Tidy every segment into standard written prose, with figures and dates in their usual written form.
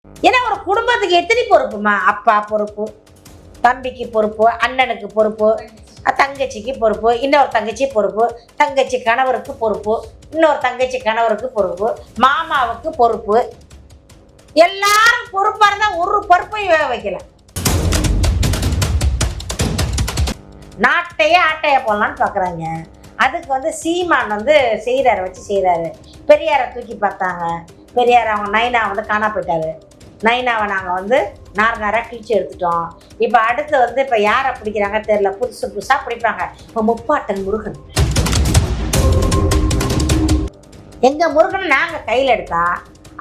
ஏன்னா ஒரு குடும்பத்துக்கு எத்தனை பொறுப்புமா? அப்பா பொறுப்பு, தம்பிக்கு பொறுப்பு, அண்ணனுக்கு பொறுப்பு, தங்கச்சிக்கு பொறுப்பு, இன்னொரு தங்கச்சி பொறுப்பு, தங்கச்சி கணவருக்கு பொறுப்பு, இன்னொரு தங்கச்சி கணவருக்கு பொறுப்பு, மாமாவுக்கு பொறுப்பு. எல்லாரும் பொறுப்பா இருந்தா ஒரு பொறுப்பையும் வைக்கல. நாட்டையே ஆட்டைய போடலான்னு பார்க்குறாங்க. அதுக்கு சீமான் செய்கிறாரு, வச்சு செய்கிறாரு. பெரியாரை தூக்கி பார்த்தாங்க. பெரியார் அவங்க நைனா காணா போயிட்டாரு. நைனாவை நாங்கள் நாராக கிழிச்சு எடுத்துட்டோம். இப்போ அடுத்து இப்போ யாரை பிடிக்கிறாங்க தெரியல, புதுசு புதுசாக பிடிப்பாங்க. இப்போ முப்பாட்டன் முருகன். எங்கள் முருகன் நாங்கள் கையில் எடுத்தா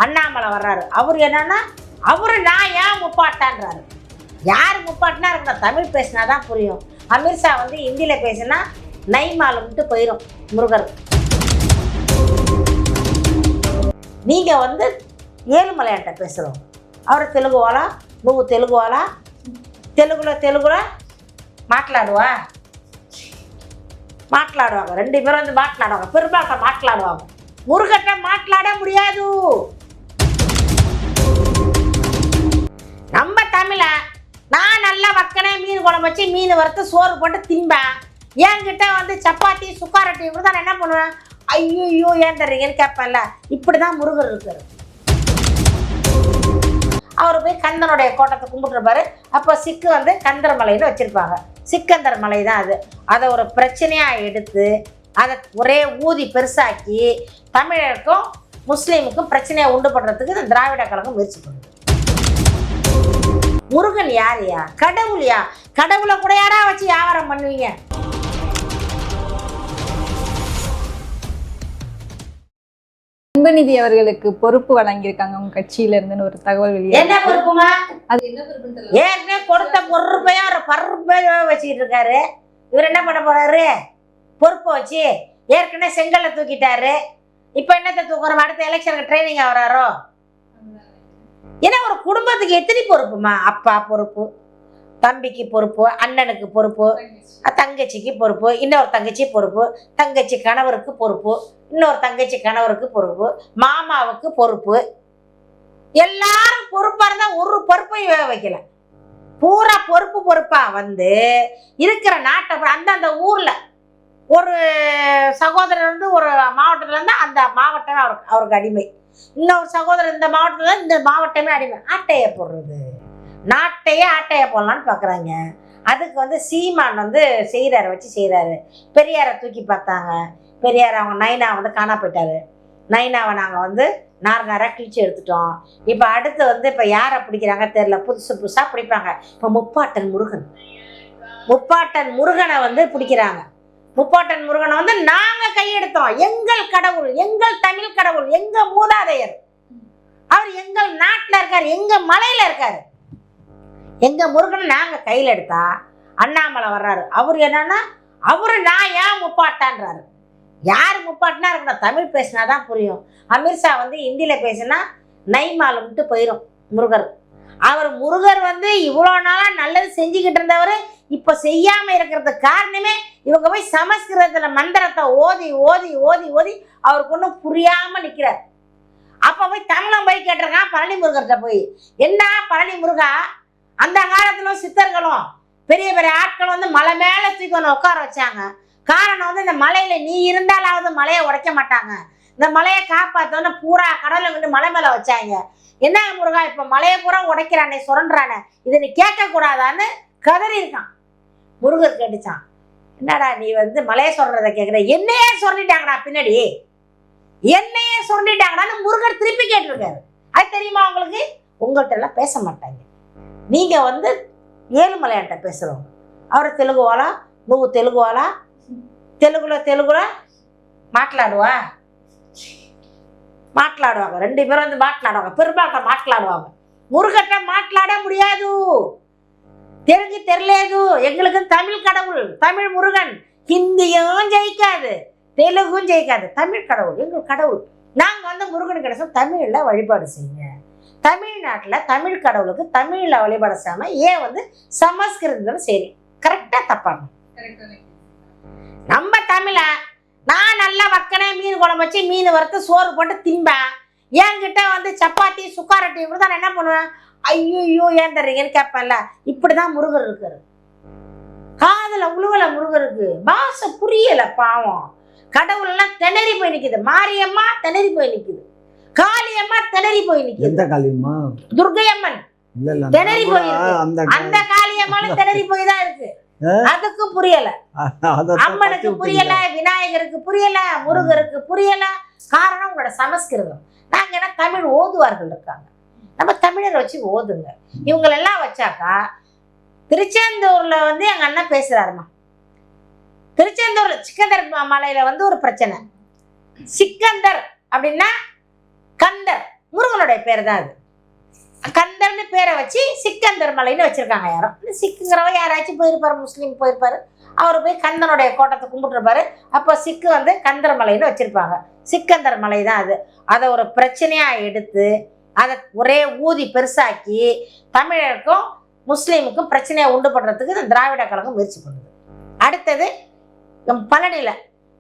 அண்ணாமலை வர்றாரு. அவர் என்னன்னா நான் ஏன் முப்பாட்டான்றாரு. யார் முப்பாட்டினா இருக்கணும், தமிழ் பேசினா தான் புரியும். அமித்ஷா ஹிந்தியில் பேசினா நைமாலும்ட்டு போயிடும் முருகர். நீங்கள் ஏழுமலையான்ட்ட பேசுகிறோம். அவர் தெலுங்கு వాళ్ళ, నువ్వు తెలుగు వాళ్ళ, తెలుగులో మాట్లాడువాங்க. ரெண்டு பேரும் మాట్లాடுவாங்க. பெரும்பாட்ட మాట్లాடுவாங்க. முருகட்ட மாట్లాட முடியாது. நம்ம தமிழ நான் நல்லா வக்கனே மீன் குழம்பு வச்சு மீன் வறுத்து சோறு போட்டு திம்பேன். என்கிட்ட சப்பாத்தி சுக்காரட்டி கூட நான் என்ன பண்ணுவேன், ஐயோ ஏன் தர்றீங்கன்னு கேட்பேன்ல. இப்படிதான் முருகர் இருக்காரு. அவர் போய் கந்தனுடைய கோட்டத்தை கும்பிட்டுருப்பாரு. அப்போ சிக்கு கந்தர் மலைன்னு வச்சுருப்பாங்க. சிக்கந்தர் மலை தான் அது. அதை ஒரு பிரச்சனையாக எடுத்து அதை ஒரே ஊதி பெருசாக்கி தமிழருக்கும் முஸ்லீமுக்கும் பிரச்சனையை உண்டு பண்ணுறதுக்கு இந்த திராவிட கழகம் முயற்சி பண்ணுது. முருகன் யாரையா? கடவுளையா? கடவுளை கூட யாரா வச்சு வியாபாரம் பண்ணுவீங்க? அன்புநிதி அவர்களுக்கு பொறுப்பு வழங்கியிருக்காங்க உங்க கட்சியில இருந்துன்னு ஒரு தகவல் வெளியே. என்ன பொறுப்புமா? அது என்ன பொறுப்பு? ஏற்கனவே கொடுத்த பொறுப்பையும் ஒரு பருப்பையோ வச்சுக்கிட்டு இருக்காரு. இவர் என்ன பண்ண போறாரு? பொறுப்பை வச்சு ஏற்கனவே செங்கல்ல தூக்கிட்டாரு. இப்ப என்னத்தை தூக்குறோம்? அடுத்த எலெக்ஷனுக்கு ட்ரைனிங் ஆகிறாரோ? ஏன்னா ஒரு குடும்பத்துக்கு எத்தனை பொறுப்புமா? அப்பா பொறுப்பு, தம்பிக்கு பொறுப்பு, அண்ணனுக்கு பொறுப்பு, தங்கச்சிக்கு பொறுப்பு, இன்னொரு தங்கச்சி பொறுப்பு, தங்கச்சி கணவருக்கு பொறுப்பு, இன்னொரு தங்கச்சி கணவருக்கு பொறுப்பு, மாமாவுக்கு பொறுப்பு. எல்லாரும் பொறுப்பா இருந்தா ஒரு பொறுப்பையும் வைக்கல. பூரா பொறுப்பா இருக்கிற நாட்டை அந்தந்த ஊர்ல ஒரு சகோதரர் ஒரு மாவட்டத்துல இருந்தா அந்த மாவட்டமே அவருக்கு அடிமை. இன்னொரு சகோதரர் இந்த மாவட்டத்துல இந்த மாவட்டமே அடிமை. ஆட்டைய போடுறது, நாட்டையே ஆட்டைய போடலான்னு பார்க்குறாங்க. அதுக்கு சீமான் செய்கிறாரு, வச்சு செய்கிறாரு. பெரியாரை தூக்கி பார்த்தாங்க. பெரியார் அவங்க நைனா காணா போயிட்டாரு. நைனாவை நாங்கள் நாராக கிழிச்சு எடுத்துட்டோம். இப்போ அடுத்து இப்போ யாரை பிடிக்கிறாங்க தெரியல, புதுசு புதுசாக பிடிப்பாங்க. இப்போ முப்பாட்டன் முருகனை பிடிக்கிறாங்க. முப்பாட்டன் முருகனை நாங்கள் கையெடுத்தோம். எங்கள் கடவுள், எங்கள் தமிழ் கடவுள், எங்கள் மூதாதையர். அவர் எங்கள் நாட்டில் இருக்கார், எங்கள் மலையில் இருக்கார். எங்கள் முருகனை நாங்கள் கையில் எடுத்தா அண்ணாமலை வர்றாரு. அவர் என்னன்னா நான் ஏன் முப்பாட்டான்றாரு. யார் முப்பாட்டினா இருக்கணும், தமிழ் பேசினா தான் புரியும். அமித்ஷா ஹிந்தியில் பேசினா நைமாலும்ட்டு போயிடும் முருகர். அவர் முருகர் இவ்வளோ நாளாக நல்லது செஞ்சுக்கிட்டு இருந்தவர் இப்போ செய்யாமல் இருக்கிறதுக்கு காரணமே இவங்க போய் சமஸ்கிருதத்தில் மந்திரத்தை ஓதி ஓதி ஓதி ஓதி அவருக்கு ஒன்றும் புரியாமல் நிற்கிறார். அப்போ போய் தமிழம் போய் கேட்டிருக்கான் பழனி முருகர்கிட்ட போய், என்ன பழனி முருகா, அந்த காலத்திலும் சித்தர்களும் பெரிய பெரிய ஆட்கள் மலை மேலே தூக்கி ஒன்று உட்கார வச்சாங்க. காரணம் இந்த மலையில் நீ இருந்தாலாவது மலையை உடைக்க மாட்டாங்க. இந்த மலையை காப்பாற்றோன்னு பூரா கடலை கொண்டு மலை மேலே வச்சாங்க. என்ன முருகா இப்போ மலையை பூரா உடைக்கிறானே, சுரண்டானே, இதை நீ கேட்கக்கூடாதான்னு கதறி இருக்கான். முருகர் கேட்டுச்சான், என்னடா நீ மலையை சொல்றதை கேட்குற, என்னையே சொல்லிட்டாங்கடா, பின்னாடி என்னையே சொல்லிட்டாங்கடான்னு முருகர் திருப்பி கேட்டிருக்காரு. அது தெரியுமா உங்களுக்கு? உங்கள்கிட்ட எல்லாம் பேச மாட்டாங்க. நீங்கள் ஏழுமலையான்ட்ட பேசுகிறோம். அவர் தெலுங்கு వాళ్ళ, నువ్వు తెలుగు వాళ్ళ, తెలుగులో మాట్లాడుவாங்க. ரெண்டு பேரும் మాట్లాடுவாங்க. பெரும்பாட்ட మాట్లాடுவாங்க. முருகட்ட மாట్లాட முடியாது. தெலுங்கு தெரியలేదు. எங்களுக்கு தமிழ் கடவுள், தமிழ் முருகன். ஹிந்தியும் ஜெயிக்காது, தெலுங்கும் ஜெயிக்காது. தமிழ் கடவுள் எங்கள் கடவுள். நாங்கள் முருகன் கிடைச்சோம். தமிழில் வழிபாடு செய்யுங்க. தமிழ்நாட்டில் தமிழ் கடவுளுக்கு தமிழில் வழிபாடு செய்யாமல் ஏன் சமஸ்கிருதம் சரி கரெக்டாக தப்பாங்க? நம்ம தமிழ நான் நல்லா வக்கனே மீன் குழம்பு வச்சு மீன் வறுத்து சோறு போட்டு திம்பேன். என்கிட்ட வந்து சப்பாத்தி சுக்காரட்டி இப்படி தான் என்ன பண்ணுவேன், ஐயோ ஏன் தர்றீங்கன்னு கேட்பேன்ல. இப்படிதான் முருகர் இருக்காரு. காதல உழுவல முருகருக்கு, பாச புரியல பாவம். கடவுள் எல்லாம் திணறி போய் நிக்குது. மாரியம்மா திணறி போய் நிக்குது, காளியம்மா திணறி போய் நிக்குது. எந்த காளியம்மா? துர்க்கையம்மன் திணறி போய் அந்த காளியம்மாலும் திணறி போய் தான் இருக்கு. அதுக்கும் புரியல, அம்மனுக்கு புரியல, விநாயகருக்கு புரியல, முருகருக்கு புரியல. காரணம் உங்களோட சமஸ்கிருதம். நாங்க என்ன தமிழ் ஓதுவார்கள் இருக்காங்க, நம்ம தமிழரை வச்சு ஓதுங்க. இவங்களெல்லாம் வச்சாக்கா திருச்செந்தூர்ல வந்து எங்க அண்ணன் பேசுறாருமா. திருச்செந்தூர்ல சிக்கந்தர் மலையில வந்து ஒரு பிரச்சனை. சிக்கந்தர் அப்படின்னா கந்தர், முருகனுடைய பேர் தான் அது. கந்தர்னு பேரை வச்சு சிக்கந்தர் மலைன்னு வச்சிருக்காங்க. யாரும் இந்த சிக்குங்கிறவ யாராச்சும் போயிருப்பாரு, முஸ்லீம் போயிருப்பாரு, அவர் போய் கந்தனுடைய கோட்டத்தை கும்பிட்டுருப்பாரு. அப்போ சிக்கு வந்து கந்தர் மலைன்னு வச்சிருப்பாங்க. சிக்கந்தர் மலை தான் அது. அதை ஒரு பிரச்சனையா எடுத்து அதை ஒரே ஊதி பெருசாக்கி தமிழருக்கும் முஸ்லீமுக்கும் பிரச்சனையை உண்டு பண்றதுக்கு இந்த திராவிட கழகம் முயற்சி பண்ணுது. அடுத்தது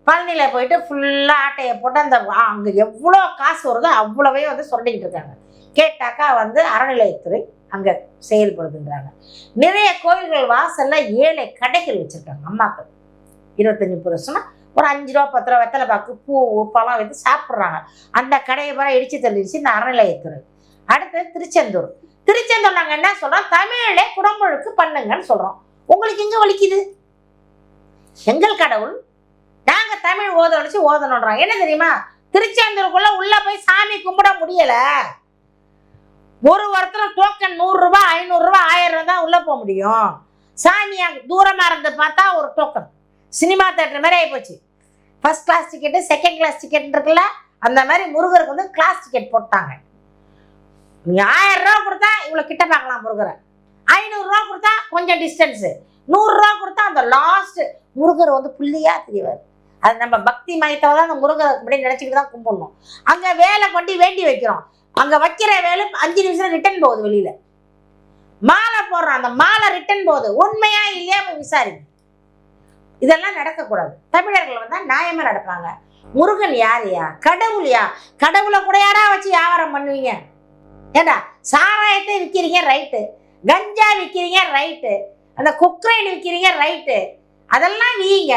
பழனியில போயிட்டு ஃபுல்லா ஆட்டையை போட்டு அந்த அங்க எவ்வளோ காசு வருதோ அவ்வளவே வந்து சொல்லிக்கிட்டு இருக்காங்க. கேட்டாக்கா வந்து அறநிலையத்துறை அங்க செயல்படுதுன்றாங்க. நிறைய கோயில்கள் வாசல்ல 7 கடைகள் வச்சிருக்காங்க அம்மாக்கள். 25-30 வருஷமா ஒரு 5 ரூபா 10 ரூபா வெத்தலை பாக்கு பூ பழம் வைத்து சாப்பிட்றாங்க. அந்த கடையை பூரா இடிச்சு தள்ளிடுச்சு இந்த அறநிலையத்துறை. அடுத்தது திருச்செந்தூர் நாங்க என்ன சொல்றோம், தமிழே குடமுழுக்கு பண்ணுங்கன்னு சொல்றோம். உங்களுக்கு எங்க வலிக்குது? எங்கள் கடவுள், நாங்க தமிழ் ஓதணுன்றோம். என்ன தெரியுமா, திருச்செந்தூருக்குள்ள உள்ள போய் சாமி கும்பிட முடியல. ஒருத்தரும் டோக்கன் 100 ரூபாய் 500 ரூபாய் 1000 ரூபாய் தான் உள்ள போக முடியும். சாமியா தூரமா இருந்து பார்த்தா ஒரு டோக்கன். சினிமா தேட்டர் மாதிரி ஆகிப்போச்சு. First class ticket, second class ticket இருக்குல்ல, அந்த மாதிரி முருகருக்கு வந்து கிளாஸ் டிக்கெட் போட்டாங்க. நீங்க 1000 ரூபா கொடுத்தா இவ்வளவு கிட்ட பார்க்கலாம் முருகரை, 500 ரூபா கொடுத்தா கொஞ்சம் டிஸ்டன்ஸு, 100 ரூபா கொடுத்தா அந்த லாஸ்ட் முருகர் வந்து புள்ளியா தெரிவார். அது நம்ம பக்தி மயத்தை தான் அந்த முருகர் அப்படி நினைச்சுக்கிட்டு தான் கும்பிடணும். அங்க வேலை கொண்டு வேண்டி வைக்கிறோம், அங்க வைக்கிற வேலை 5 நிமிஷம் ரிட்டர்ன் போகுது. வெளியில மாலை போடுறோம், அந்த மாலை ரிட்டர்ன் போகுது. உண்மையா இல்லையா போய் விசாரிங்க. இதெல்லாம் நடக்கக்கூடாது. தமிழர்கள் வந்தா நியாயமா நடப்பாங்க. முருகன் யாரையா, கடவுளையா? கடவுளை கூட யாரா வச்சு வியாபாரம் பண்ணுவீங்க? ஏண்டா சாராயத்தை விற்கிறீங்க ரைட்டு, கஞ்சா விற்கிறீங்க ரைட்டு, அந்த கொக்ரைன் விற்கிறீங்க ரைட்டு, அதெல்லாம் வீங்க.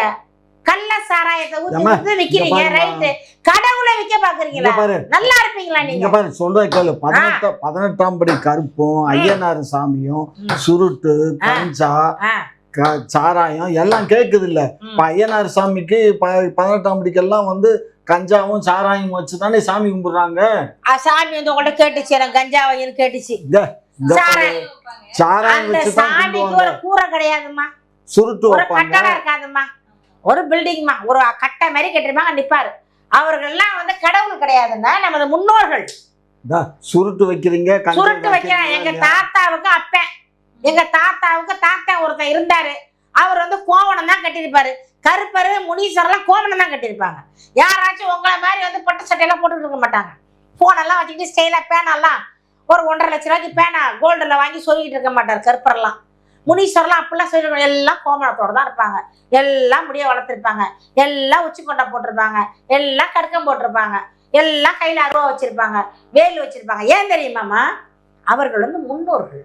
கள்ள சாராயத்தை ஊத்தி விக்கிறீங்க ரைட்டு, கடவுளை விற்க பாக்குறீங்களா? நல்லா இருப்பீங்களா நீங்க? பாரு சொல்ற கேளு. 18ஆம் படி கருப்பும் ஐயனார் சாமியும் சுருட்டு கஞ்சா சாராயம் எல்லாம் கேக்குது இல்ல. ஐயனார் சாமிக்கு 18ஆம் படிக்கெல்லாம் வந்து கஞ்சாவும் சாராயம் வச்சுதானே சாமி கும்பிடுறாங்க. சாமி வந்து உங்கள்ட்ட கேட்டுச்சு, எனக்கு கஞ்சா வைன்னு கேட்டுச்சு. சாராயம் வச்சுதான் சாமிக்கு ஒரு கூரை கிடையாதுமா, சுருட்டு ஒரு கட்டடம் இருக்காதுமா, ஒரு பில்டிங்மா, ஒரு கட்டை மாதிரி கட்டிருப்பாங்க நிப்பாரு. அவர்கள் எல்லாம் வந்து கடவுள் கிடையாதுன்னா நமது முன்னோர்கள். சுருட்டு வைக்கிறீங்க, சுருட்டு வைக்கிறாங்க. எங்க தாத்தாவுக்கு அப்பன், எங்க தாத்தாவுக்கு தாத்தா ஒருத்தன் இருந்தாரு. அவர் வந்து கோவணம் தான் கட்டியிருப்பாரு. கருப்பரு முனீஸ்வரெல்லாம் கோவணம் தான் கட்டியிருப்பாங்க. யாராச்சும் உங்களை மாதிரி வந்து பட்டு சட்டையெல்லாம் போட்டுட்டு இருக்க மாட்டாங்க. போனெல்லாம் வச்சுக்கிட்டு ஸ்டைலா பேனெல்லாம் ஒரு 1.5 லட்ச ரூபாய்க்கு பேனா கோல்டுல வாங்கி சொல்லிட்டு இருக்க மாட்டார். கருப்பரெல்லாம் முனீஸ்வரெல்லாம் அப்படிலாம் சொல்லி எல்லாம் கோமணத்தோட தான் இருப்பாங்க. எல்லாம் முடிய வளர்த்துருப்பாங்க, எல்லாம் உச்சி கொண்டை போட்டிருப்பாங்க, எல்லாம் கடுக்கம் போட்டிருப்பாங்க, எல்லாம் கையில அருவா வச்சிருப்பாங்க, வேல் வச்சிருப்பாங்க. ஏன் தெரியுமாமா? அவர்கள் வந்து முன்னோர்கள்.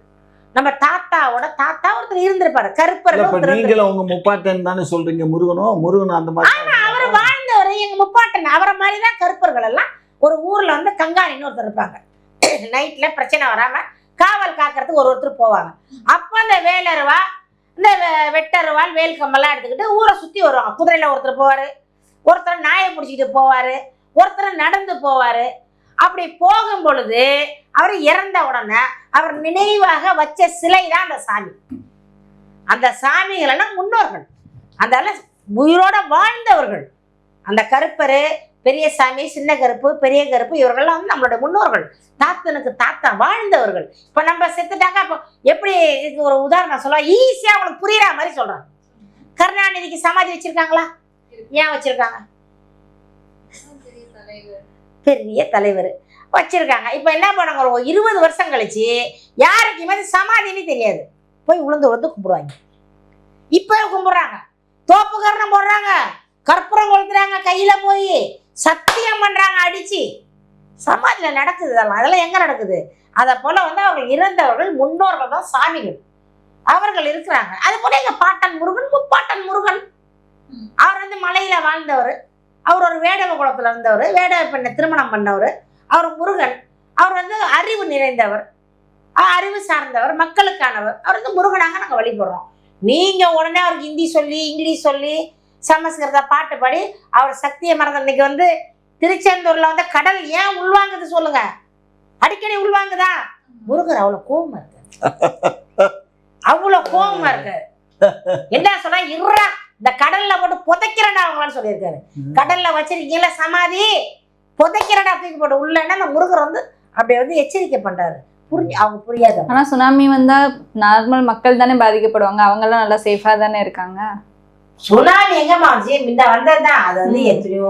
நம்ம தாத்தாவோட தாத்தா ஒருத்தர் இருந்திருப்பாரு கருப்பர். நீங்களும் உங்க முப்பாட்டன் தானே சொல்றீங்க முருகனும் அந்த மாதிரி. ஆனா அவர் வாழ்ந்தவர் எங்க முப்பாட்டன். அவரை மாதிரிதான் கருப்பர்கள் எல்லாம் ஒரு ஊர்ல வந்து கங்காணின்னு ஒருத்தர் இருப்பாங்க. நைட்ல பிரச்சனை வராம காவல் காக்கிறதுக்கு ஒருத்தர் போவாங்க. அப்ப அந்த வேலருவா இந்த வெட்டருவால் வேல் கம்பெல்லாம் எடுத்துக்கிட்டு ஊரை சுத்தி வருவாங்க. குதிரையில ஒருத்தர் போவாரு, ஒருத்தர் நாயை பிடிச்சிக்கிட்டு போவாரு, ஒருத்தர் நடந்து போவாரு. அப்படி போகும் பொழுது அவர் இறந்த உடனே அவர் நினைவாக வச்ச சிலை தான் அந்த சாமி. அந்த சாமிகள் எல்லாம் முன்னோர்கள், அந்த உயிரோட வாழ்ந்தவர்கள். அந்த கருப்பரு, பெரிய சாமி, சின்ன கருப்பு, பெரிய கருப்பு, இவர்கள்லாம் வந்து நம்மளோட முன்னோர்கள். தாத்தனுக்கு தாத்தா வாழ்ந்தவர்கள். இப்ப நம்ம செத்துட்டாங்க. அப்போ எப்படி இதுக்கு ஒரு உதாரணம் சொல்ல ஈஸியா அவங்களுக்கு புரியுற மாதிரி சொல்றாங்க. கருணாநிதிக்கு சமாதி வச்சிருக்காங்களா? ஏன் வச்சிருக்காங்க? பெரிய தலைவர் வச்சிருக்காங்க. இப்ப என்ன பண்ணாங்க, ஒரு 20 வருஷம் கழிச்சு யாருக்குமே சமாதின்னு தெரியாது, போய் உளுந்து கும்பிடுவாங்க. இப்ப கும்பிடுறாங்க, தோப்பு கரணம் போடுறாங்க, கற்பூரம் கொளுத்துறாங்க, கையில போய் சத்தியம் பண்றாங்க அடிச்சு. சமாதியில நடக்குது அதெல்லாம் எங்க நடக்குது? அதை போல வந்து அவர்கள் இறந்தவர்கள் முன்னோர்கள் தான் சாமிகள், அவர்கள் இருக்கிறாங்க. அது போல எங்க பாட்டன் முருகன், முப்பாட்டன் முருகன், அவர் வந்து மலையில வாழ்ந்தவர், அவர் ஒரு வேடவ குலத்துல இருந்தவர், வேடவ பெண்ணை திருமணம் பண்ணவர், அவர் முருகன். அவர் வந்து அறிவு நிறைந்தவர், அறிவு சார்ந்தவர், மக்களுக்கானவர். அவர் வந்து முருகனாக நாங்கள் வழிபடுறோம். நீங்க உடனே அவருக்கு ஹிந்தி சொல்லி இங்கிலீஷ் சொல்லி சமஸ்கிருத பாட்டு பாடி அவர் சக்தியை மறந்த. இன்னைக்கு வந்து திருச்செந்தூர்ல வந்து கடல் ஏன் உள்வாங்குது சொல்லுங்க? அடிக்கடி உள்வாங்குதா? முருகர் அவ்வளவு கோபமா இருக்கு, அவ்வளவு கோபமா இருக்கு. என்ன சொல்ற, இருறா இந்த கடல்ல போட்டு புதைக்கிறடா அவங்களான்னு சொல்லியிருக்காரு. கடல்ல வச்சிருக்கீங்களா சமாதி, புதைக்கிறடா தூக்கி போட்டு உள்ளன்னா அந்த முருகர் வந்து அப்படியே வந்து எச்சரிக்கை பண்றாரு. அவங்க புரியாது. ஆனா சுனாமி வந்தா நார்மல் மக்கள் தானே பாதிக்கப்படுவாங்க, அவங்க எல்லாம் நல்லா சேஃபா தானே இருக்காங்க. சுனாமி எங்கம்மா முன்ன வந்ததுதான், அது வந்து எத்தனையோ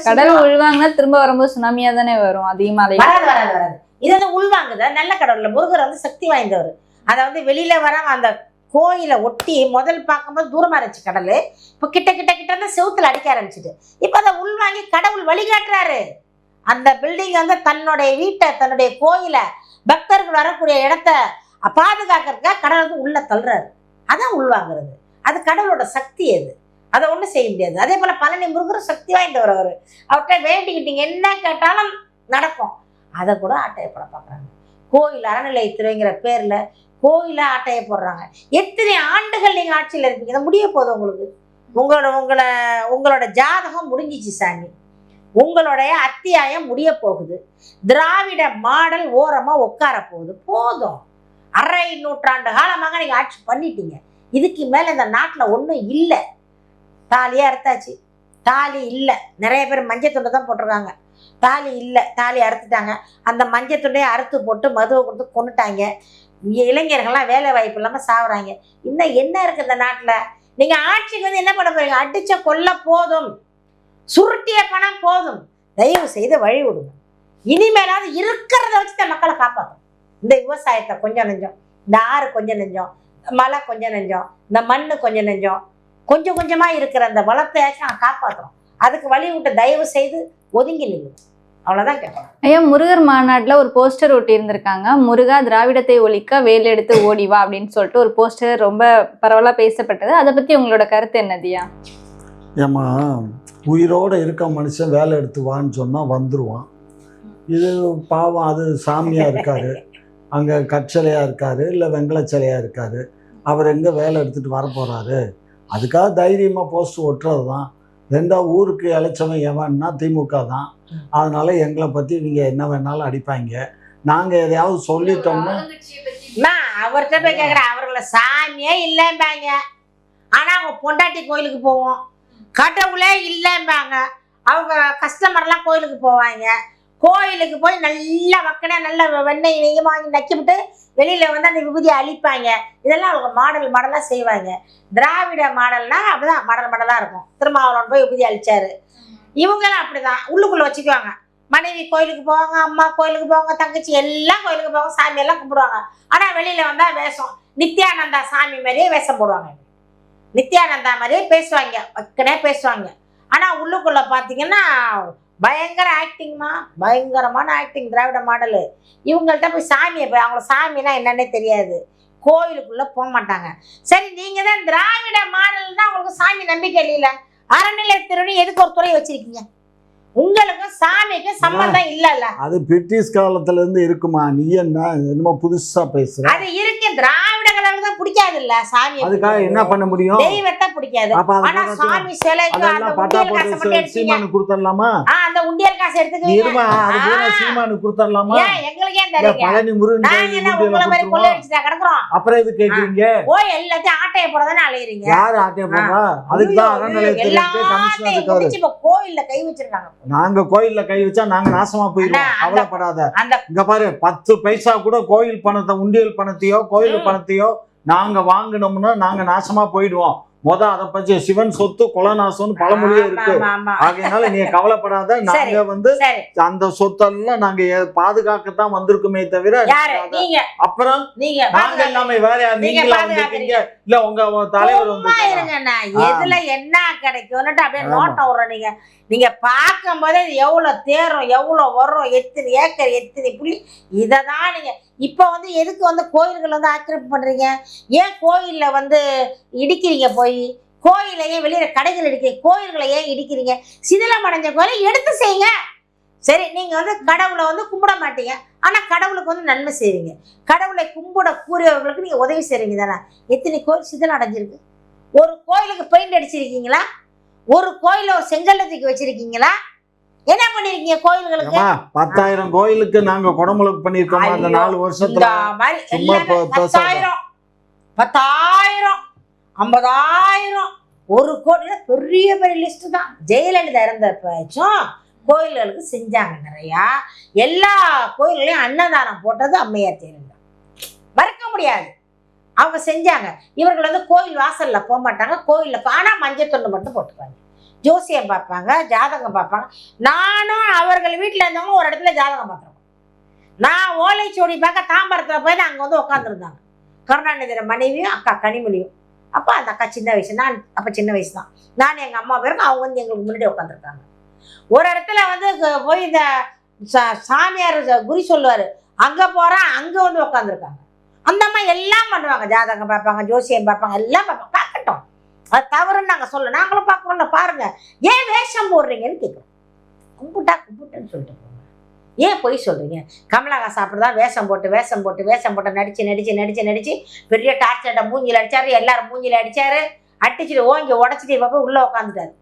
கடல் உள்வாங்கன்னா திரும்ப வரும்போது சுனாமியா தானே வரும், அதிகமா வராது. இது வந்து உள்வாங்குத நல்ல கடவுள்ல. முருகர் வந்து சக்தி வாய்ந்தவர். அதை வந்து வெளியில வர அந்த கோயிலை ஒட்டி முதல் பார்க்கும்போது தூரமா இருந்துச்சு கடல், இப்ப கிட்ட கிட்ட கிட்ட வந்து செவுத்துல அடிக்க ஆரம்பிச்சுட்டு இப்ப அதை உள்வாங்கி கடவுள் வழிகாட்டுறாரு. அந்த பில்டிங் வந்து தன்னுடைய வீட்டை, தன்னுடைய கோயிலை, பக்தர்கள் வரக்கூடிய இடத்த பாதுகாக்கிறதுக்காக கடவுள் வந்து உள்ள தள்ளுறாரு. அதான் உள்வாங்கிறது. அது கடவுளோட சக்தி. அது அதை ஒன்றும் செய்ய முடியாது. அதே போல பழனி முருகர் சக்தி வாய்ந்தவர். அவர்கிட்ட வேண்டிக்கிட்டீங்க என்ன கேட்டாலும் நடக்கும். அதை கூட ஆட்டையை போட பார்க்குறாங்க. கோயில் அறநிலையத்துறைங்கிற பேர்ல கோயில ஆட்டையை போடுறாங்க. எத்தனை ஆண்டுகள் நீங்க ஆட்சியில் இருப்பீங்க? இதை முடிய போகுது உங்களுக்கு. உங்களோட ஜாதகம் முடிஞ்சிச்சு சாமி, உங்களுடைய அத்தியாயம் முடிய போகுது. திராவிட மாடல் ஓரமா உட்கார போகுது. போதும், 1/2 நூற்றாண்டு காலமாக நீங்க ஆட்சி பண்ணிட்டீங்க. இதுக்கு மேல இந்த நாட்டுல ஒண்ணும் இல்லை. தாலியா அறுத்தாச்சு, தாலி இல்லை. நிறைய பேர் மஞ்சள் துண்டை தான் போட்டிருக்காங்க, தாலி இல்லை, தாலி அறுத்துட்டாங்க. அந்த மஞ்சள் துண்டையை அறுத்து போட்டு மதுவை கொடுத்து கொண்டுட்டாங்க. இளைஞர்கள்லாம் வேலை வாய்ப்பு இல்லாம சாவுறாங்க. இன்னும் என்ன இருக்கு இந்த நாட்டுல? நீங்க ஆட்சிக்கு வந்து என்ன பண்ண போறீங்க? அடிச்ச கொல்ல போதும், சுருட்டிய பணம் போதும். தயவு செய்து வழி விடுங்க. இனிமேலாவது இருக்கிறத வச்சு மக்களை காப்பாற்றும். இந்த விவசாயத்தை கொஞ்சம் நெஞ்சம், இந்த ஆறு கொஞ்சம் நெஞ்சம், மலை கொஞ்சம் நெஞ்சம், இந்த மண்ணு கொஞ்சம் நெஞ்சம், கொஞ்சம் கொஞ்சமா இருக்கிற அந்த வளத்தையாச்சும் நான் காப்பாற்றுறோம். அதுக்கு வழி விட்டு தயவு செய்து ஒதுங்கி நில்லுங்க. அவ்வளவுதான் கேட்பேன். ஐயா, முருகர் மாநாட்டுல ஒரு போஸ்டர் ஒட்டி இருந்திருக்காங்க. முருகா திராவிடத்தை ஒழிக்க வேல் எடுத்து ஓடிவா அப்படின்னு சொல்லிட்டு ஒரு போஸ்டர் ரொம்ப பரவலா பேசப்பட்டது. அதை பத்தி உங்களோட கருத்து என்னதியா? ஏமா, உயிரோட இருக்க மனுஷன் வேலை எடுத்து வான்னு சொன்னா வந்துருவான். இது பாவம், அது சாமியா இருக்காரு, அங்க கற்சலையா இருக்காரு, இல்ல வெங்கல சிலையா இருக்காரு, அவர் எங்க வேலை எடுத்துட்டு வர போறாரு? அதுக்காக தைரியமா போஸ்ட் ஒட்டுறது தான். 2 ஊருக்கு இழைச்சவன் எவன்னா திமுக தான். அதனால எங்களை பத்தி நீங்க என்ன வேணாலும் அடிப்பாங்க. நாங்க எதையாவது சொல்லிட்டோம்னா அவர்கிட்ட போய் கேட்குறேன், அவர்களை சாமியே இல்லைம்பாங்க. ஆனா அவங்க பொண்டாட்டி கோயிலுக்கு போவோம், கடவுளே இல்லைம்பாங்க. அவங்க கஸ்டமர்லாம் கோயிலுக்கு போவாங்க. கோயிலுக்கு போய் நல்லா வக்கனே நல்ல வெண்ணெய் நெய்யும் வாங்கி நக்கிவிட்டு வெளியில வந்து அந்த விபூதியை அழிப்பாங்க. இதெல்லாம் அவங்க மாடலாக செய்வாங்க. திராவிட மாடல்னா அப்படிதான் மாடலாக இருக்கும். திருமாவளவன் போய் விபூதி அழிச்சாரு. இவங்கெல்லாம் அப்படிதான் உள்ளுக்குள்ள வச்சுக்குவாங்க. மனைவி கோயிலுக்கு போவாங்க, அம்மா கோயிலுக்கு போவாங்க, தங்கச்சி எல்லாம் கோயிலுக்கு போவாங்க, சாமியெல்லாம் கும்பிடுவாங்க. ஆனா வெளியில வந்தா வேஷம் நித்யானந்தா சாமி மாதிரியே வேஷம் போடுவாங்க, நித்யானந்தா மாதிரியே பேசுவாங்க, வக்கனே பேசுவாங்க. ஆனா உள்ளுக்குள்ள பாத்தீங்கன்னா பயங்கர ஆக்டிங்மா, பயங்கரமான ஆக்டிங். திராவிட மாடலு. இவங்கள்ட்ட போய் சாமியை போய் அவங்கள சாமின்னா என்னன்னே தெரியாது, கோயிலுக்குள்ள போக மாட்டாங்க. சரி, நீங்க தான் திராவிட மாடல் தான் உங்களுக்கு சாமி நம்பிக்கை இல்லையில, அறநிலையத்துறை எதுக்கு ஒரு துறை வச்சிருக்கீங்க? உங்களுக்கும் சாமிக்கும் சம்பந்தம் இல்லல்ல. அது பிரிட்டிஷ் காலத்துல இருந்து இருக்குமா? நீ என்னமோ புதுசா பேசுற. அது இருக்கு, திராவிட கலர் தான் பிடிக்காது இல்ல சாமி. அதுக்காக என்ன பண்ண முடியும்? தெய்வத்தை பிடிக்காது. ஆனா சாமி சிலைக்கு அந்த உண்டியல் காசை மட்டும் எடுத்தீங்க. சீமானு கொடுத்துடலாமா? அந்த உண்டியல் காசை எடுத்துக்கீங்க. சீமானு கொடுத்துடலாமா? எங்களுக்கு ஏன் தெரியும்? பழனி முருகன் நாங்க என்ன உங்களை மாதிரி கொள்ளை அடிச்சுட்டா கிடக்குறோம்? அப்புறம் எது கேக்குறீங்க? ஓ, எல்லாத்தையும் ஆட்டைய போடதானே அலையறீங்க. யாரு ஆட்டைய போடுறா? அதுக்கு தான் அறநிலையத்துறை கமிஷனர் இருக்காரு. இப்ப கோயில்ல கை வச்சிருக்காங்க. நாங்க கோயில்ல கை வச்சா நாங்க நாசமா போயிடுவோம், கவலைப்படாத. இங்க பாரு, 10 பைசா கூட கோயில் பணத்தை, உண்டியல் பணத்தையோ கோயில் பணத்தையோ நாங்க வாங்கினோம்னா நாங்க நாசமா போயிடுவோம். அதை பத்தி சிவன் சொத்து கொலநாசம்னு பழமொழியே இருக்கு. ஆகையினால நீங்க கவலைப்படாத. நாங்க வந்து அந்த சொத்தெல்லாம் நாங்க பாதுகாக்கத்தான் வந்திருக்குமே தவிர, அப்புறம் நாங்க எல்லாமே வேற யார்? நீங்களா வந்திருக்கீங்க? இல்ல உங்க தலைவர் வந்து எதுல என்ன கிடைக்கும் அப்படியே நோட்டம் விடுற. நீங்க பார்க்கும் போதே இது எவ்வளவு தேரும், எவ்வளவு வரும், எத்தனை ஏக்கர், எத்தனை புள்ளி, இதை தான் நீங்க இப்ப வந்து எதுக்கு வந்து கோயில்கள் வந்து ஆக்கிரமிப்பு பண்றீங்க? ஏன் கோயில்ல வந்து இடிக்கிறீங்க? போய் கோயிலை ஏன் வெளியில கடைகள் இடிக்கிறீங்க? கோயில்களை ஏன் இடிக்கிறீங்க? சிதிலம் அடைஞ்ச கோயிலை எடுத்து செய்யுங்க. சரி, நீங்க வந்து கடவுளை வந்து கும்பிட மாட்டீங்க, ஆனா கடவுளுக்கு வந்து நன்மை செய்வீங்க. கடவுளை கும்பிட கூறியவர்களுக்கு நீங்க உதவி செய்றீங்க தானே. எத்தனை கோயில் சிதிலம் அடைஞ்சிருக்கு? ஒரு கோயிலுக்கு பெயிண்ட் அடிச்சிருக்கீங்களா? ஒரு கோயில ஒரு செங்கல்ல தூக்கி வச்சிருக்கீங்களா? என்ன பண்ணிருக்கீங்க கோயில்களுக்கு? 10,000 கோயிலுக்கு நாங்க குடமுழுக்கு பண்ணிருக்கோம் அந்த 4 வருஷத்துல. சும்மா 10,000 10,000 50,000 ஒரு கோடி பெரிய பெரிய லிஸ்ட் தான். ஜெயலலிதா இறந்தப்பச்சும் கோயில்களுக்கு செஞ்சாங்க நிறையா. எல்லா கோயில்களையும் அன்னதானம் போட்டது அம்மையார் ஜெயலலிதா, மறக்க முடியாது. அவங்க செஞ்சாங்க. இவர்கள் வந்து கோயில் வாசல்ல போக மாட்டாங்க, கோயில்ல ஆனா மஞ்சள் தொண்டு மட்டும் போட்டுப்பாங்க. ஜோசியம் பார்ப்பாங்க, ஜாதகம் பார்ப்பாங்க. நானும் அவர்கள் வீட்டுல இருந்தவங்க ஒரு இடத்துல ஜாதகம் பார்த்துருக்கோம். நான் ஓலைச்சோடி பார்க்க தாம்பரத்துல போய் அங்க வந்து உட்காந்துருந்தாங்க. கருணாநிதியோட மனைவியும் அக்கா கனிமொழியும். அப்ப அந்த அக்கா சின்ன வயசு, நான் அப்ப சின்ன வயசு தான். நான் எங்க அம்மா பேருக்கு, அவங்க வந்து எங்களுக்கு முன்னாடி உட்காந்துருக்காங்க. ஒரு இடத்துல வந்து போய் இந்த சாமியார் குறி சொல்லுவாரு, அங்க போறேன், அங்க வந்து உட்காந்துருக்காங்க. அந்த அம்மா எல்லாம் பண்ணுவாங்க, ஜாதகம் பார்ப்பாங்க, ஜோசியம் பார்ப்பாங்க, எல்லாம் பார்ப்பாங்க. பார்க்கட்டும், அது தவறுன்னு நாங்க சொல்ல, நாங்களும் பார்க்குறோம்ல, பாருங்க. ஏன் வேஷம் போடுறீங்கன்னு கேட்குறோம். கும்பிட்டுன்னு சொல்லிட்டு போங்க. ஏன் பொய் சொல்றீங்க? கமலஹாசன் அப்படிதான் வேஷம் போட்டு நடிச்சு பெரிய டார்ச்சர்ட்ட மூஞ்சில அடிச்சாரு, எல்லாரும் மூஞ்சில அடிச்சாரு, அடிச்சுட்டு ஓங்கி உடச்சிட்டு போய் உள்ள உட்காந்துட்டாரு.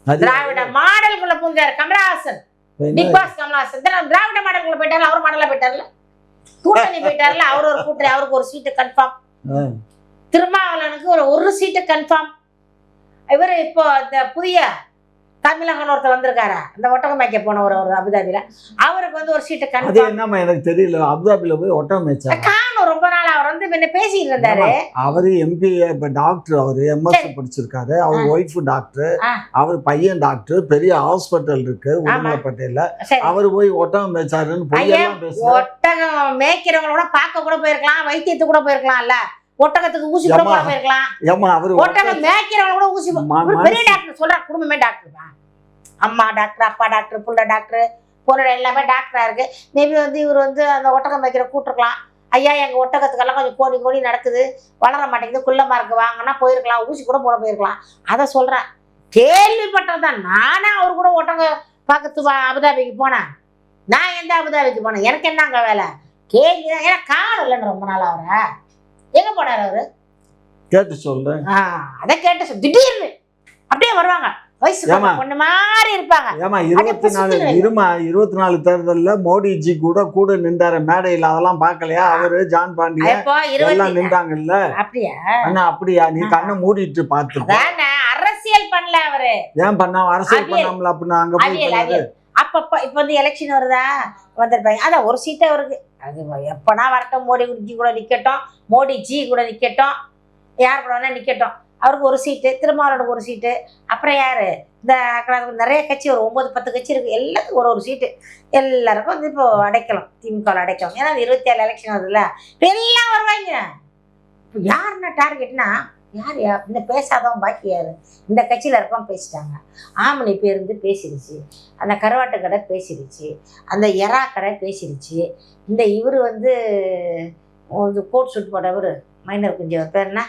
திராவிட மாடலுக்குள்ள பூந்தாரு கமலஹாசன். பிக் பாஸ் கமலஹாசன் திராவிட மாடலுக்குள்ள போயிட்டாரு, அவர் மாடலா போயிட்டாருல, கூட்டணி போயிட்டாருல, அவர் ஒரு கூட்டணி, அவருக்கு ஒரு சீட்டு கன்ஃபார்ம். திருமாவளவனுக்கு ஒரு சீட்டு கன்ஃபார்ம். இவரு இப்போ இந்த புதிய தமிழகன் ஒருத்தர் வந்திருக்காரு, அந்த ஒட்டகம் மேய்க்க போன ஒரு அபுதாபில, அவருக்கு வந்து ஒரு சீட்டு கன்ஃபார்ம். என்னமா எனக்கு தெரியல, அபுதாபில போய் ஒட்டகம் மேய்ச்சாரு. காணும் ரொம்ப நாள் அவர் வந்து என்ன பேசிட்டு இருந்தாரு. அவரு எம்பி, டாக்டர், அவரு எம்எஸ் படிச்சிருக்காரு, அவர் ஒய்ஃப் டாக்டர், அவர் பையன் டாக்டர், பெரிய ஹாஸ்பிட்டல் இருக்கு உடுமலைப்பேட்டையில. அவரு போய் ஒட்டகம் மேய்ச்சாருன்னு பொய்யெல்லாம் பேசுறாரு. ஒட்டகம் மேய்க்கிறவங்களோட பார்க்க கூட போயிருக்கலாம், வைத்தியத்துக்கு கூட போயிருக்கலாம்ல, ஒட்டகத்துக்கு ஊசி கூட போயிருக்கலாம். ஒட்டகம் மேய்க்கிறவங்க கூட ஊசி, பெரிய டாக்டர் சொல்றாரு, குடும்பமே டாக்டர் தான். அம்மா டாக்டர், அப்பா டாக்டர், புள்ள டாக்டர், பொண்ணு எல்லாமே டாக்டரா இருக்கு. மேபி வந்து இவர் வந்து அந்த ஒட்டகம் மேய்க்கிற கூட்டிருக்கலாம். ஐயா எங்க ஒட்டகத்துக்கெல்லாம் கொஞ்சம் கோடி நடக்குது, வளர மாட்டேங்குது, குள்ளமா இருக்கு, வாங்கன்னா போயிருக்கலாம், ஊசி கூட போட போயிருக்கலாம். அதை சொல்றேன், கேள்விப்பட்டதுதான். நானே அவர் கூட ஒட்டகம் பார்க்கறது அபுதாபிக்கு போனேன். நான் எந்த அபுதாபிக்கு போனேன், எனக்கு என்ன அங்க வேலை? கேள்விதான். ஏன்னா காணும் இல்லைன்னு ரொம்ப நாள். அவரை எங்க போனாரு அவரு? கேட்டு சொல்றேன். அதை கேட்டு திடீர்னு அப்படியே வருவாங்க, வயசு பொண்ணு மாதிரி இருப்பாங்க. 24 தேர்தல்ல மோடிஜி கூட நின்றாரு மேடையில, அதெல்லாம் பாக்கலையா? அவரு ஜான் பாண்டியா எல்லாம் நின்றாங்கல்ல. அப்படியா? அப்படியா? நீ கண்ணை மூடிட்டு பாத்து. அரசியல் பண்ணல அவரு. ஏன் பண்ணா? அரசியல் பண்ணாமல அப்படின்னா அங்க போய் அப்பப்ப இப்ப வந்து எலெக்ஷன் வருதா, வந்திருப்பாங்க. அதான் ஒரு சீட்டு அவருக்கு. அது எப்பனா வரட்டும், மோடிஜி கூட நிக்கட்டும், யார் கூட வேணா நிக்கட்டும், அவருக்கு ஒரு சீட்டு, திருமாவளவனுக்கு ஒரு சீட்டு, அப்புறம் யாரு இந்த நிறைய கட்சி, ஒரு 9-10 கட்சி இருக்கு, எல்லாத்துக்கும் ஒரு சீட்டு. எல்லாருக்கும் வந்து இப்போ அடைக்கலாம், திமுக அடைக்கலாம். ஏன்னா 27 எலெக்ஷன் வருதுல்ல, இப்போ எல்லாம் வருவாங்க. இப்போ யாருன்னா டார்கெட்னா யார் இந்த பேசாதவன் பாக்கி யாரு? இந்த கட்சியில் இருக்கவன் பேசிட்டாங்க, ஆமணி பேருந்து பேசிடுச்சு, அந்த கருவாட்டு கடை பேசிடுச்சு, அந்த எறா கடை பேசிடுச்சு, இந்த இவர் வந்து கோட் சூட் போட்டவர் மைனர் குஞ்சு, அவர் பேர் என்ன?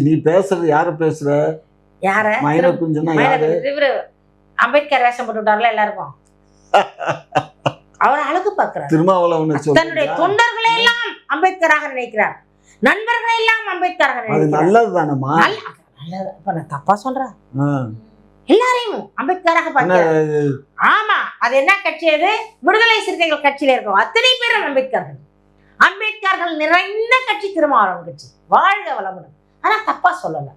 நீ பேசுறது யார பேசுற? யார? மைனர் குஞ்சுனா யாரு? இவரு அம்பேத்கர் வேஷம் போட்டு விட்டார்ல எல்லாருக்கும், அவர் அழகு பார்க்கிறார். திருமாவளவன் தன்னுடைய தொண்டர்களை எல்லாம் அம்பேத்கராக நினைக்கிறார், நண்பர்களை எல்லாம் அம்பேத்கராக நினைக்கிறார். நல்லதுதானமா? இப்ப நான் தப்பா சொல்றேன்? எல்லாரையும் அம்பேத்கராக பார்க்கிறார். ஆமா, அது என்ன கட்சி? அது விடுதலை சிறுத்தைகள் கட்சியில இருக்கும் அத்தனை பேரும் அம்பேத்கர்கள். அம்பேத்கர்கள் நிறைந்த கட்சி திருமாவளவன் கட்சி. வாழ்க வளமுடன். ஆனா தப்பா சொல்லல.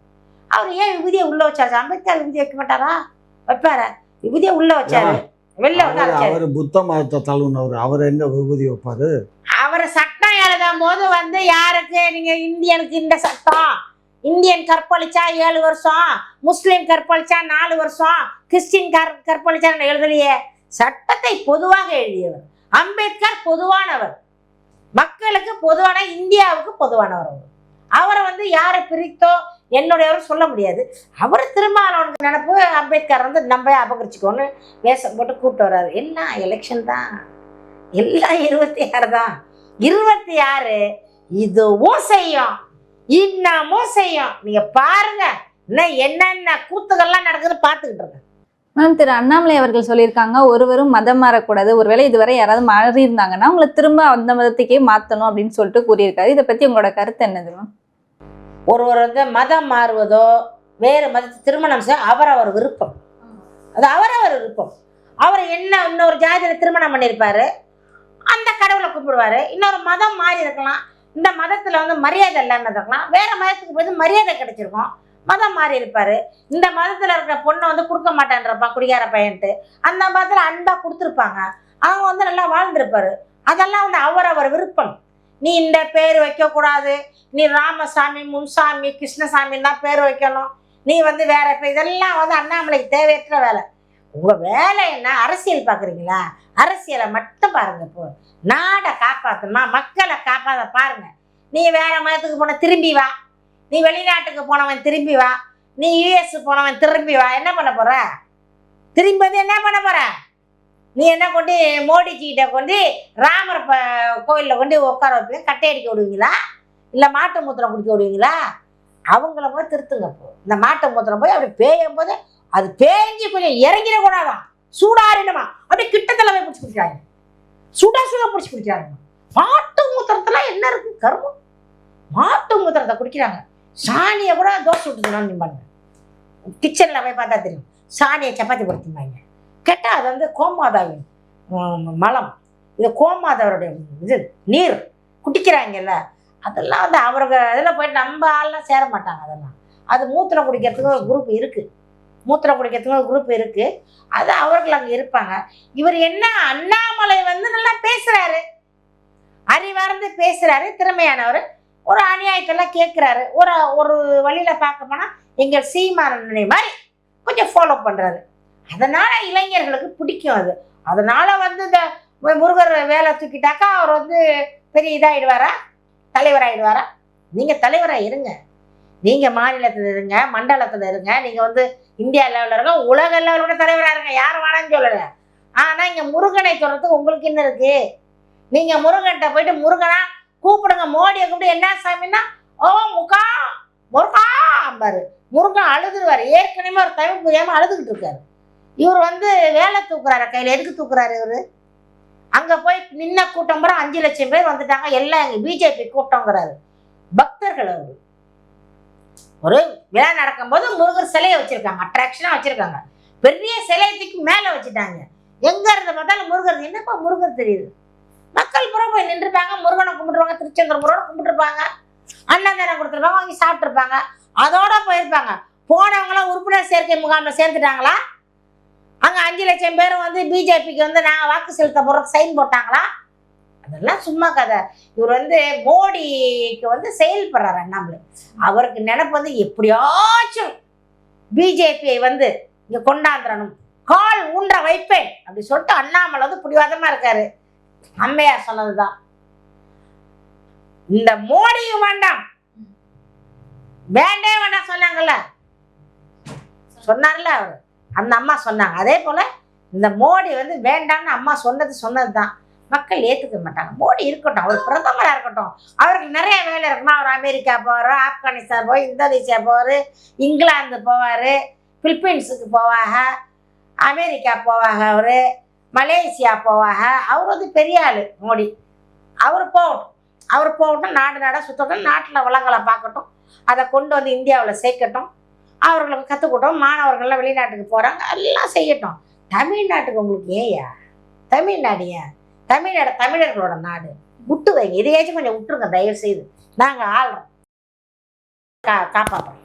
அவர் ஏன் விபூதியை உள்ள வச்சாரு? அம்பேத்கர் விபூதி வைக்க மாட்டாரா? வைப்பாரு. விபூதியை உள்ள வச்சாரு, வெளில வந்து அவரு புத்த மதத்தை தழுவினவர், அவர் எங்க விபூதி வைப்பாரு? அவர் சட்டம் எழுதும் போது வந்து யாருக்கு, நீங்க இந்தியனுக்கு இந்த சட்டம், இந்தியன் கற்பழிச்சா 7 வருஷம், முஸ்லிம் கற்பழிச்சா 4 வருஷம், கிறிஸ்டின் கற்பழிச்சா எழுதலையே. சட்டத்தை பொதுவாக எழுதியவர் அம்பேத்கர். பொதுவானவர், மக்களுக்கு பொதுவான, இந்தியாவுக்கு பொதுவானவர். அவரை வந்து யாரை பிரித்தோ என்னுடையவர் சொல்ல முடியாது. அவர் திருமாவளவனுக்கு நினைப்பு அம்பேத்கர் வந்து நம்ம அபகரிச்சுக்கோன்னு வேஷம் போட்டு கூப்பிட்டு வர்றாரு. எல்லாம் எலெக்ஷன் தான், எல்லாம் 26 தான். 26 இதுவும் செய்யும், இன்னமும் செய்யும். நீங்க பாருங்க இன்னும் என்னென்ன கூத்துக்கள்லாம் நடக்குதுன்னு பார்த்துக்கிட்டு இருக்க. மேம், திரு அண்ணாமலை அவர்கள் சொல்லியிருக்காங்க ஒருவரும் மதம் மாறக்கூடாது, ஒருவேளை இதுவரை யாராவது மாறி இருந்தாங்கன்னா உங்களை திரும்ப அந்த மதத்துக்கே மாற்றணும் அப்படின்னு சொல்லிட்டு கூறியிருக்காரு. இதை பற்றி உங்களோட கருத்து என்னது மேம்? ஒருவர் வந்து மதம் மாறுவதோ வேறு மதத்தை திருமணம் செய்ய அவரவர் விருப்பம், அது அவரவர் விருப்பம். அவர் என்ன இன்னொரு ஜாதியில் திருமணம் பண்ணியிருப்பாரு, அந்த கடவுளை கும்பிடுவார். இன்னொரு மதம் மாறி இருக்கலாம், இந்த மதத்தில் வந்து மரியாதை இல்லைன்னு இருக்கலாம், வேறு மதத்துக்கு போய் மரியாதை கிடைச்சிருக்கும், மதம் மாறி இருப்பார். இந்த மதத்தில் இருக்கிற பொண்ணை வந்து கொடுக்க மாட்டேன்றப்பா குடிகார பையன்ட்டு, அந்த மதத்தில் அன்பாக கொடுத்துருப்பாங்க, அவங்க வந்து நல்லா வாழ்ந்துருப்பாரு. அதெல்லாம் வந்து அவரவர் விருப்பம். நீ இந்த பேர் வைக்கக்கூடாது, நீ ராமசாமி முன்சாமி கிருஷ்ணசாமின்னு தான் பேர் வைக்கணும், நீ வந்து வேற பேர், இதெல்லாம் வந்து அண்ணாமலைக்கு தேவையற்ற வேலை. உங்கள் வேலை என்ன? அரசியல் பார்க்குறீங்களா? அரசியலை மட்டும் பாருங்க. இப்போ நாடை காப்பாற்றணுமா, மக்களை காப்பாற்ற பாருங்க. நீ வேற மதத்துக்கு போன திரும்பி வா, நீ வெளிநாட்டுக்கு போனவன் திரும்பி வா, நீ யூஎஸ் போனவன் திரும்பி வா, என்ன பண்ண போற? திரும்பி வந்து என்ன பண்ண போற? நீ என்ன கொண்டு மோடிஜிகிட்ட கொண்டு ராமர் கோயிலில் கொண்டு உட்கார வைப்பீங்க, கட்டை அடிக்க விடுவீங்களா, இல்லை மாட்டு மூத்திரம் குடிக்க விடுவீங்களா? அவங்கள போய் திருத்துங்க. போ இந்த மாட்டு மூத்திரம் போய் அப்படி பேயும் போது அது பேஞ்சு கொஞ்சம் இறங்கிடக்கூடாதான், சூடாரிடுமா, அப்படியே கிட்டத்தில் போய் பிடிச்சி குடிக்கிறாங்க, சுட பிடிச்சி குடிக்கிறாங்க. மாட்டு மூத்திரத்தெல்லாம் என்ன இருக்கு கருமம்? மாட்டு மூத்திரத்தை குடிக்கிறாங்க. சாணியை கூட தோசை விட்டுக்கணும்னு நிம்பாங்க. கிச்சனில் போய் பார்த்தா தெரியும், சாணியை சப்பாத்தி படுத்திப்பாங்க. கேட்டால் அது வந்து கோமாதாவின் மலம், இது கோமாதாவருடைய இது நீர் குடிக்கிறாங்கல்ல, அதெல்லாம் வந்து அவருக்கு இதில் போயிட்டு நம்ம ஆள்லாம் சேர மாட்டாங்க. அதெல்லாம் அது மூத்திரம் குடிக்கிறதுக்கு ஒரு குரூப் இருக்குது, மூத்திரம் குடிக்கிறதுக்கு ஒரு குரூப் இருக்குது, அது அவர்கள் அங்கே இருப்பாங்க. இவர் என்ன அண்ணாமலை வந்து நல்லா பேசுகிறாரு, அறிவார்ந்து பேசுகிறாரு, திறமையானவர். ஒரு அநியாயத்தெல்லாம் கேட்குறாரு, ஒரு வழியில் பார்க்க போனால் எங்கள் சீமானனை மாதிரி கொஞ்சம் ஃபாலோ பண்ணுறாரு. அதனால் இளைஞர்களுக்கு பிடிக்கும் அது. அதனால் வந்து இந்த முருகர் வேலை தூக்கிட்டாக்கா அவர் வந்து பெரிய இதாகிடுவாரா, தலைவராகிடுவாரா? நீங்கள் தலைவராக இருங்க, நீங்கள் மாநிலத்தில் இருங்க, மண்டலத்தில் இருங்க, நீங்கள் வந்து இந்தியா லெவலில் இருங்க, உலக லெவலோட தலைவராக இருங்க, யாரும் வேணான்னு சொல்லலை. ஆனால் இங்கே முருகனை சொல்கிறதுக்கு உங்களுக்கு என்ன இருக்குது? நீங்கள் முருகன்கிட்ட போயிட்டு முருகனா கூப்பிடுங்க, மோடியை கூப்பிட்டு என்ன சாமின்னா ஓ முக்கா முருகா அம்பாரு. முருகன் அழுதுருவார். ஏற்கனவே ஒரு தமிழ் புரியாமல் அழுதுகிட்டு இருக்காரு. இவர் வந்து வேலை தூக்குறாரு கையில். எதுக்கு தூக்குறாரு இவர்? அங்கே போய் நின்ன கூட்டம் பூரா 5 லட்சம் பேர் வந்துட்டாங்க, எல்லாம் எங்கள் பிஜேபி கூட்டங்கிறாரு. பக்தர்கள் அவர். ஒரு விழா நடக்கும்போது முருகர் சிலையை வச்சுருக்காங்க, அட்ராக்ஷனாக வச்சுருக்காங்க. பெரிய சிலையத்துக்கு மேலே வச்சுட்டாங்க. எங்கே இருந்து பார்த்தாலும் முருகர். என்னப்பா முருகர் தெரியுது? மக்கள் பூரா போய் நின்றுருப்பாங்க, முருகனை கும்பிட்டுருவாங்க, திருச்செந்தூர் முருகனை கும்பிட்டுருப்பாங்க, அன்னதானம் கொடுத்துருப்பாங்க, வாங்கி சாப்பிட்ருப்பாங்க, அதோட போயிருப்பாங்க. போனவங்களாம் உறுப்பினர் சேர்க்கை முகாமில் சேர்த்துட்டாங்களா? அங்கே 5 லட்சம் பேர் வந்து பிஜேபிக்கு வந்து நாங்கள் வாக்கு செலுத்த போகிறோம் சைன் போட்டாங்களா? அதெல்லாம் சும்மா கதை. இவர் வந்து மோடிக்கு வந்து செயல்படுறாரு அண்ணாமலை. அவருக்கு நினைப்பு வந்து எப்படியாச்சும் பிஜேபியை வந்து இங்கே கொண்டாந்துடணும், கால் ஊன்ற வைப்பேன் அப்படி சொல்லிட்டு அண்ணாமலை வந்து பிடிவாதமாக இருக்காரு. அம்மையார் சொன்னதுதான், இந்த மோடியும் வேண்டாம் வேண்டே வேண்டாம் சொன்னாங்கல்ல, சொன்னார்ல அவர், அந்த அம்மா சொன்னாங்க. அதே போல இந்த மோடி வந்து வேண்டாம்னு அம்மா சொன்னது தான். மக்கள் ஏற்றுக்க மாட்டாங்க. மோடி இருக்கட்டும், அவர் பிரதமராக இருக்கட்டும், அவருக்கு நிறைய வேலை இருக்கணும். அவர் அமெரிக்கா போவார், ஆப்கானிஸ்தான் போய், இந்தோனேஷியா போவார், இங்கிலாந்து போவார், பிலிப்பீன்ஸுக்கு போவாங்க, அமெரிக்கா போவாங்க, அவர் மலேசியா போவாங்க. அவர் வந்து பெரிய ஆள் மோடி. அவர் போகட்டும், நாடாக சுற்றட்டும், நாட்டில் வளங்களை பார்க்கட்டும், அதை கொண்டு வந்து இந்தியாவில் சேர்க்கட்டும், அவர்களுக்கு கற்றுக்கிட்டோம். மாணவர்கள்லாம் வெளிநாட்டுக்கு போகிறாங்க, எல்லாம் செய்யட்டும். தமிழ்நாட்டுக்கு உங்களுக்கு ஏயா? தமிழ்நாடு ஏன்? தமிழ்நாடு தமிழர்களோட நாடு. விட்டு வைங்க, இதையாச்சும் கொஞ்சம் விட்டுருங்க தயவு செய்து. நாங்கள் ஆள்றோம், காப்பாற்றுறோம்.